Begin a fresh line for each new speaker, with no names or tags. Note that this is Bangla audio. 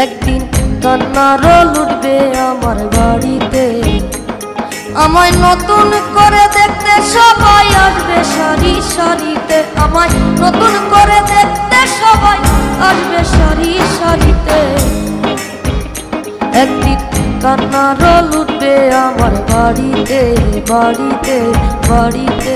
একদিন কান্নার লুটবে আমার বাড়িতে, আমায় নতুন করে দেখতে সবাই আসবে সারি সারিতে, আমায় নতুন করে দেখতে সবাই আসবে সারি সারিতে। একদিন কান্নার লুটবে আমার বাড়িতে বাড়িতে বাড়িতে।